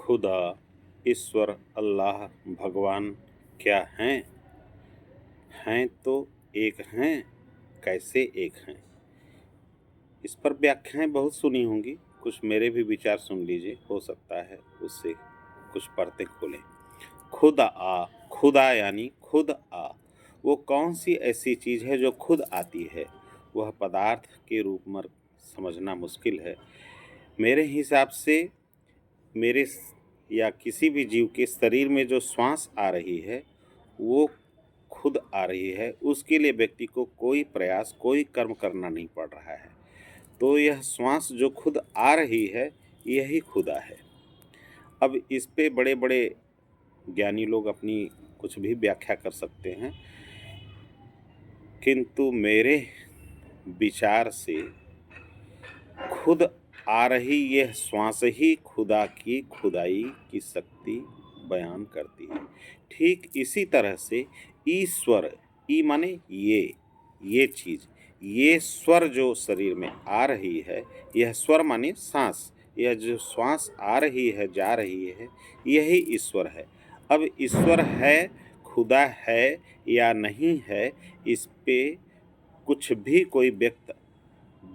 खुदा, ईश्वर, अल्लाह, भगवान क्या हैं? हैं तो एक हैं, कैसे एक हैं? इस पर व्याख्याएं बहुत सुनी होंगी, कुछ मेरे भी विचार सुन लीजिए, हो सकता है उससे कुछ परतें खोलें। खुदा यानी खुद आ। वो कौन सी ऐसी चीज़ है जो खुद आती है? वह पदार्थ के रूप में समझना मुश्किल है। मेरे हिसाब से मेरे या किसी भी जीव के शरीर में जो श्वास आ रही है वो खुद आ रही है। उसके लिए व्यक्ति को कोई प्रयास, कोई कर्म करना नहीं पड़ रहा है। तो यह श्वास जो खुद आ रही है, यही खुदा है। अब इस पे बड़े बड़े ज्ञानी लोग अपनी कुछ भी व्याख्या कर सकते हैं, किंतु मेरे विचार से खुद आ रही यह श्वास ही खुदा की खुदाई की शक्ति बयान करती है। ठीक इसी तरह से ईश्वर, ई माने ये चीज़, ये स्वर जो शरीर में आ रही है, यह स्वर माने सांस, यह जो श्वास आ रही है, जा रही है, यही ईश्वर है। अब ईश्वर है, खुदा है या नहीं है, इस पे कुछ भी कोई व्यक्ति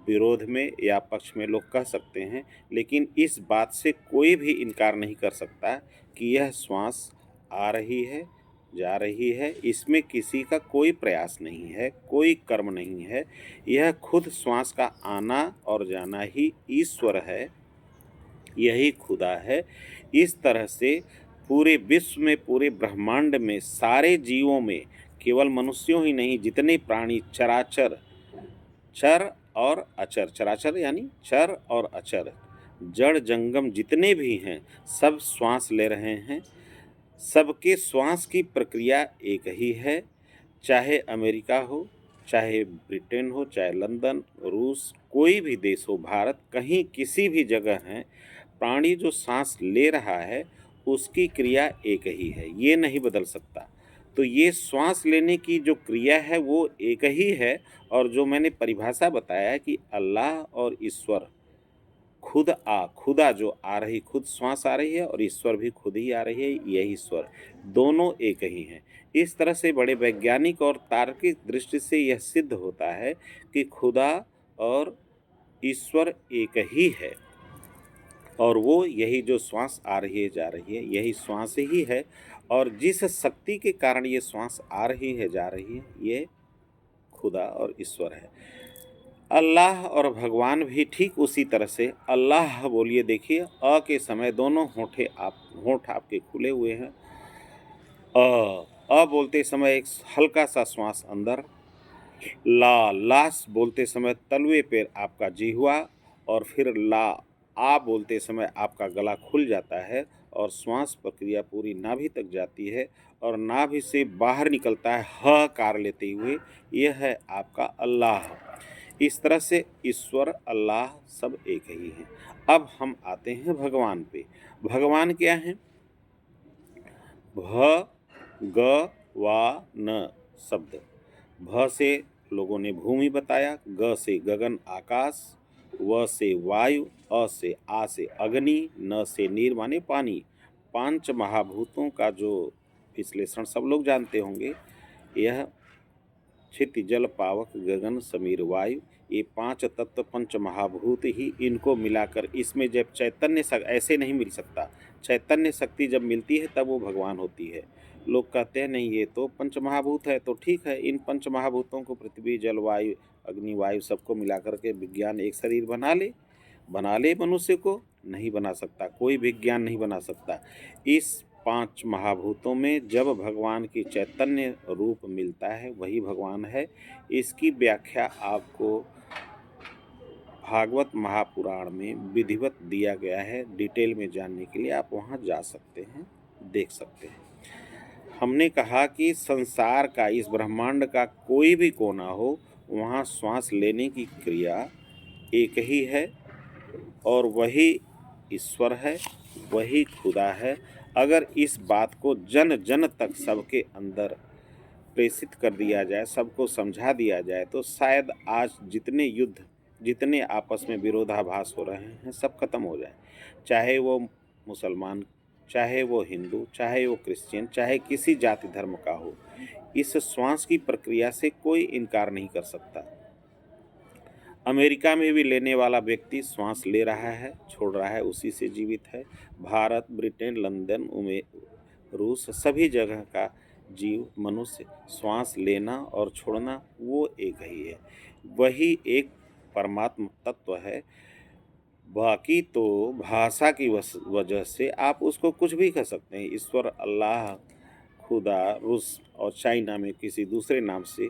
विरोध में या पक्ष में लोग कह सकते हैं, लेकिन इस बात से कोई भी इनकार नहीं कर सकता कि यह श्वास आ रही है, जा रही है, इसमें किसी का कोई प्रयास नहीं है, कोई कर्म नहीं है। यह खुद श्वास का आना और जाना ही ईश्वर है, यही खुदा है। इस तरह से पूरे विश्व में, पूरे ब्रह्मांड में, सारे जीवों में, केवल मनुष्यों ही नहीं, जितने प्राणी चराचर, चर और अचर, चराचर यानी चर और अचर, जड़ जंगम जितने भी हैं, सब श्वास ले रहे हैं। सबके श्वास की प्रक्रिया एक ही है, चाहे अमेरिका हो, चाहे ब्रिटेन हो, चाहे लंदन, रूस, कोई भी देश हो, भारत, कहीं किसी भी जगह है, प्राणी जो सांस ले रहा है उसकी क्रिया एक ही है, ये नहीं बदल सकता। तो ये श्वास लेने की जो क्रिया है वो एक ही है। और जो मैंने परिभाषा बताया कि अल्लाह और ईश्वर, खुदा जो आ रही, खुद श्वास आ रही है और ईश्वर भी खुद ही आ रही है, यही ईश्वर, दोनों एक ही हैं। इस तरह से बड़े वैज्ञानिक और तार्किक दृष्टि से यह सिद्ध होता है कि खुदा और ईश्वर एक ही है, और वो यही जो श्वास आ रही है, जा रही है, यही श्वास ही है। और जिस शक्ति के कारण ये श्वास आ रही है, जा रही है, ये खुदा और ईश्वर है। अल्लाह और भगवान भी ठीक उसी तरह से। अल्लाह बोलिए, देखिए अ के समय दोनों होंठ आपके खुले हुए हैं। बोलते समय एक हल्का सा श्वास अंदर, लास बोलते समय तलवे पर आपका जिह्वा, और फिर आ बोलते समय आपका गला खुल जाता है और श्वास प्रक्रिया पूरी नाभि तक जाती है और नाभि से बाहर निकलता है ह कार लेते हुए। यह है आपका अल्लाह। इस तरह से ईश्वर, अल्लाह सब एक ही हैं। अब हम आते हैं भगवान पे। भगवान क्या हैं? भ ग वा न शब्द। भ से लोगों ने भूमि बताया, ग से गगन आकाश, व से वायु, अ से आ से अग्नि, न से नीर माने पानी। पांच महाभूतों का जो विश्लेषण सब लोग जानते होंगे, यह क्षिति जल पावक गगन समीर वायु, ये पांच तत्व पंच महाभूत ही, इनको मिलाकर इसमें जब चैतन्य ऐसे नहीं मिल सकता। चैतन्य शक्ति जब मिलती है तब वो भगवान होती है। लोग कहते हैं नहीं, ये तो पंच महाभूत है, तो ठीक है, इन पंच महाभूतों को, पृथ्वी जल वायु अग्नि वायु सबको मिलाकर के विज्ञान एक शरीर बना ले मनुष्य को? नहीं बना सकता, कोई विज्ञान नहीं बना सकता। इस पांच महाभूतों में जब भगवान की चैतन्य रूप मिलता है, वही भगवान है। इसकी व्याख्या आपको भागवत महापुराण में विधिवत दिया गया है। डिटेल में जानने के लिए आप वहाँ जा सकते हैं, देख सकते हैं। हमने कहा कि संसार का, इस ब्रह्मांड का कोई भी कोना हो, वहाँ श्वास लेने की क्रिया एक ही है और वही ईश्वर है, वही खुदा है। अगर इस बात को जन जन तक सबके अंदर प्रेषित कर दिया जाए, सबको समझा दिया जाए, तो शायद आज जितने युद्ध, जितने आपस में विरोधाभास हो रहे हैं, सब खत्म हो जाए। चाहे वो मुसलमान चाहे वो हिंदू, चाहे वो क्रिश्चियन, चाहे किसी जाति धर्म का हो, इस श्वास की प्रक्रिया से कोई इनकार नहीं कर सकता। अमेरिका में भी लेने वाला व्यक्ति श्वास ले रहा है, छोड़ रहा है, उसी से जीवित है। भारत, ब्रिटेन, लंदन, रूस, सभी जगह का जीव मनुष्य श्वास लेना और छोड़ना वो एक ही है, वही एक परमात्म तत्व है। बाकी तो भाषा की वजह से आप उसको कुछ भी कह सकते हैं, ईश्वर, अल्लाह, खुदा, रूस और चाइना में किसी दूसरे नाम से,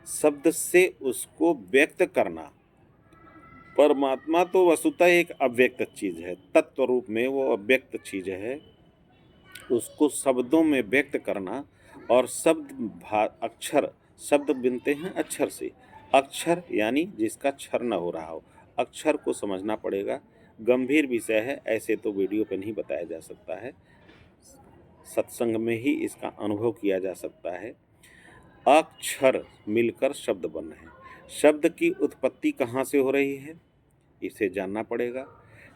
शब्द से उसको व्यक्त करना। परमात्मा तो वस्तुतः एक अव्यक्त चीज़ है, तत्व रूप में वो अव्यक्त चीज़ है। उसको शब्दों में व्यक्त करना, और अक्षर, शब्द बनते हैं अक्षर से। अक्षर यानी जिसका क्षर न हो रहा हो, अक्षर को समझना पड़ेगा। गंभीर विषय है, ऐसे तो वीडियो पे नहीं बताया जा सकता है, सत्संग में ही इसका अनुभव किया जा सकता है। अक्षर मिलकर शब्द बन रहे हैं। शब्द की उत्पत्ति कहाँ से हो रही है, इसे जानना पड़ेगा।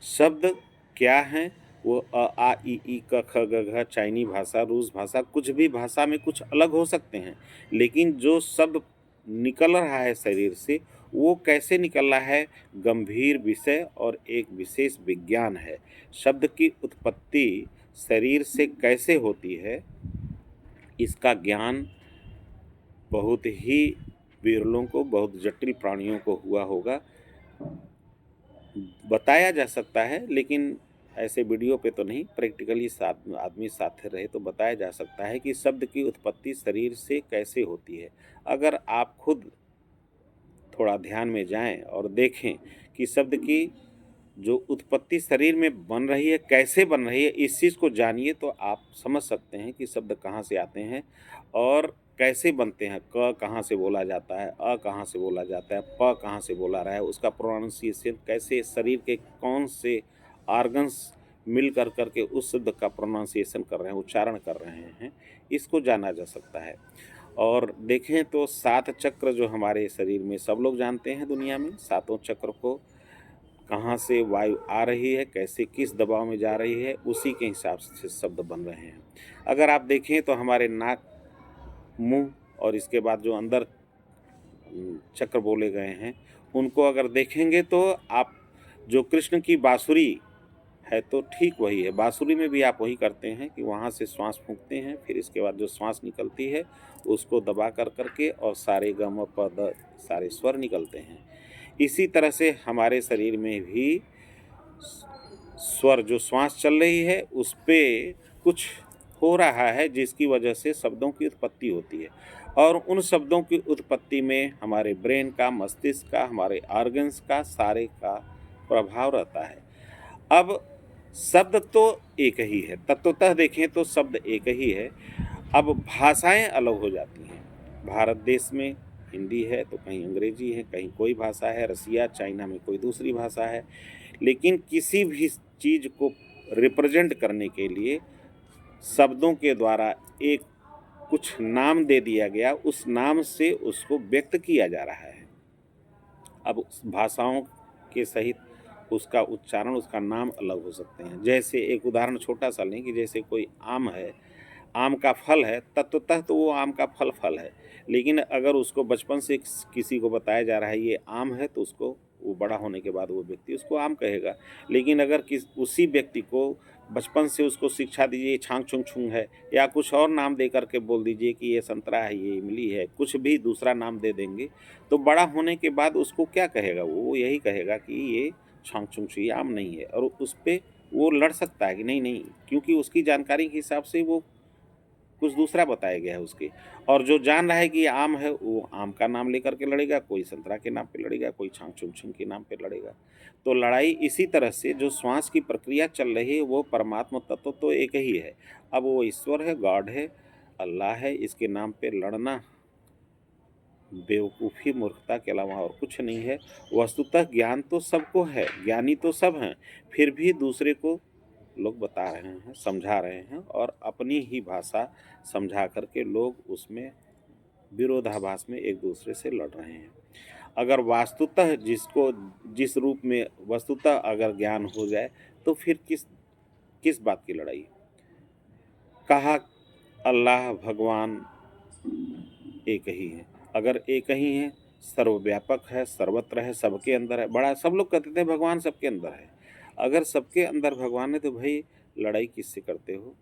शब्द क्या हैं? वो अ, आ, ई, क, ख, ग, घ, चाइनी भाषा, रूस भाषा, कुछ भी भाषा में कुछ अलग हो सकते हैं, लेकिन जो शब्द निकल रहा है शरीर से, वो कैसे निकल रहा है, गंभीर विषय और एक विशेष विज्ञान है। शब्द की उत्पत्ति शरीर से कैसे होती है, इसका ज्ञान बहुत ही विरलों को, बहुत जटिल प्राणियों को हुआ होगा। बताया जा सकता है, लेकिन ऐसे वीडियो पे तो नहीं, प्रैक्टिकली साथ आदमी साथ रहे तो बताया जा सकता है कि शब्द की उत्पत्ति शरीर से कैसे होती है। अगर आप खुद थोड़ा ध्यान में जाएं और देखें कि शब्द की जो उत्पत्ति शरीर में बन रही है, कैसे बन रही है, इस चीज़ को जानिए तो आप समझ सकते हैं कि शब्द कहाँ से आते हैं और कैसे बनते हैं। क कहाँ से बोला जाता है, अ कहाँ से बोला जाता है, प कहाँ से बोला रहा है, उसका प्रोनाउंसिएशन कैसे, शरीर के कौन से ऑर्गन्स मिल कर के उस शब्द का प्रोनाउंसिएशन कर रहे हैं, उच्चारण कर रहे हैं, इसको जाना जा सकता है। और देखें तो 7 चक्र जो हमारे शरीर में, सब लोग जानते हैं दुनिया में, सातों चक्र को कहाँ से वायु आ रही है, कैसे किस दबाव में जा रही है, उसी के हिसाब से शब्द बन रहे हैं। अगर आप देखें तो हमारे नाक, मुंह और इसके बाद जो अंदर चक्र बोले गए हैं, उनको अगर देखेंगे तो आप, जो कृष्ण की बांसुरी है तो ठीक वही है। बांसुरी में भी आप वही करते हैं कि वहाँ से श्वास फूंकते हैं, फिर इसके बाद जो श्वास निकलती है उसको दबा कर के और सारे ग म प द सारे स्वर निकलते हैं। इसी तरह से हमारे शरीर में भी स्वर, जो श्वास चल रही है उस पे कुछ हो रहा है, जिसकी वजह से शब्दों की उत्पत्ति होती है। और उन शब्दों की उत्पत्ति में हमारे ब्रेन का, मस्तिष्क का, हमारे ऑर्गन्स का, सारे का प्रभाव रहता है। अब शब्द तो एक ही है, तत्वतः देखें तो शब्द एक ही है। अब भाषाएं अलग हो जाती हैं। भारत देश में हिंदी है तो कहीं अंग्रेजी है, कहीं कोई भाषा है, रसिया, चाइना में कोई दूसरी भाषा है। लेकिन किसी भी चीज़ को रिप्रेजेंट करने के लिए शब्दों के द्वारा एक कुछ नाम दे दिया गया, उस नाम से उसको व्यक्त किया जा रहा है। अब उस भाषाओं के सहित उसका उच्चारण, उसका नाम अलग हो सकते हैं। जैसे एक उदाहरण छोटा सा लें कि जैसे कोई आम है, आम का फल है, तत्वतः तो वो आम का फल है, लेकिन अगर उसको बचपन से किसी को बताया जा रहा है ये आम है, तो उसको, वो बड़ा होने के बाद वो व्यक्ति उसको आम कहेगा। लेकिन अगर उसी व्यक्ति को बचपन से उसको शिक्षा दीजिए छांग छुंग छुंग है, या कुछ और नाम दे करके बोल दीजिए कि ये संतरा है, ये इमली है, कुछ भी दूसरा नाम दे देंगे, तो बड़ा होने के बाद उसको क्या कहेगा, वो यही कहेगा कि ये छांग छुंग छुई आम नहीं है, और उस पर वो लड़ सकता है कि नहीं नहीं, क्योंकि उसकी जानकारी के हिसाब से वो कुछ दूसरा बताया गया है उसके। और जो जान रहा है कि ये आम है, वो आम का नाम लेकर के लड़ेगा, कोई संतरा के नाम पे लड़ेगा, कोई छांग छुंग छुंग के नाम पे लड़ेगा। तो लड़ाई इसी तरह से जो श्वास की प्रक्रिया चल रही है, वो परमात्मा तत्व तो एक ही है। अब वो ईश्वर है, गॉड है, अल्लाह है, इसके नाम पे लड़ना बेवकूफ़ी, मूर्खता के अलावा और कुछ नहीं है। वस्तुतः ज्ञान तो सबको है, ज्ञानी तो सब हैं, फिर भी दूसरे को लोग बता रहे हैं, समझा रहे हैं, और अपनी ही भाषा समझा करके लोग उसमें विरोधाभास में एक दूसरे से लड़ रहे हैं। अगर वास्तुतः जिसको, जिस रूप में वस्तुतः अगर ज्ञान हो जाए, तो फिर किस किस बात की लड़ाई। कहा अल्लाह भगवान एक ही है। अगर एक ही है, सर्वव्यापक है, सर्वत्र है, सबके अंदर है, बड़ा सब लोग कहते थे भगवान सबके अंदर है। अगर सबके अंदर भगवान है तो भाई लड़ाई किससे करते हो?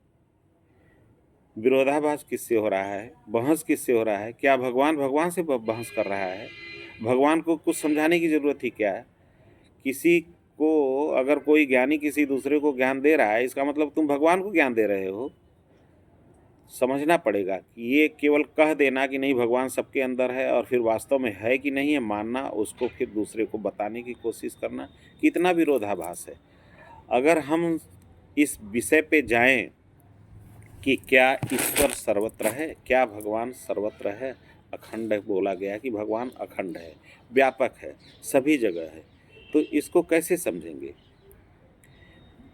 विरोधाभास किससे हो रहा है? बहस किससे हो रहा है? क्या भगवान भगवान से बहस कर रहा है? भगवान को कुछ समझाने की ज़रूरत ही क्या है? किसी को अगर कोई ज्ञानी किसी दूसरे को ज्ञान दे रहा है, इसका मतलब तुम भगवान को ज्ञान दे रहे हो। समझना पड़ेगा कि ये केवल कह देना कि नहीं भगवान सबके अंदर है और फिर वास्तव में है कि नहीं है मानना, उसको फिर दूसरे को बताने की कोशिश करना, कितना विरोधाभास है। अगर हम इस विषय पे जाएं कि क्या ईश्वर सर्वत्र है, क्या भगवान सर्वत्र है? अखंड बोला गया कि भगवान अखंड है, व्यापक है, सभी जगह है। तो इसको कैसे समझेंगे?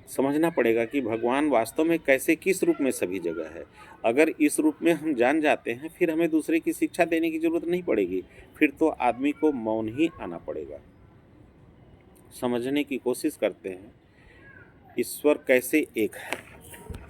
समझना पड़ेगा कि भगवान वास्तव में कैसे किस रूप में सभी जगह है। अगर इस रूप में हम जान जाते हैं, फिर हमें दूसरे की शिक्षा देने की ज़रूरत नहीं पड़ेगी। फिर तो आदमी को मौन ही आना पड़ेगा। समझने की कोशिश करते हैं ईश्वर कैसे एक है।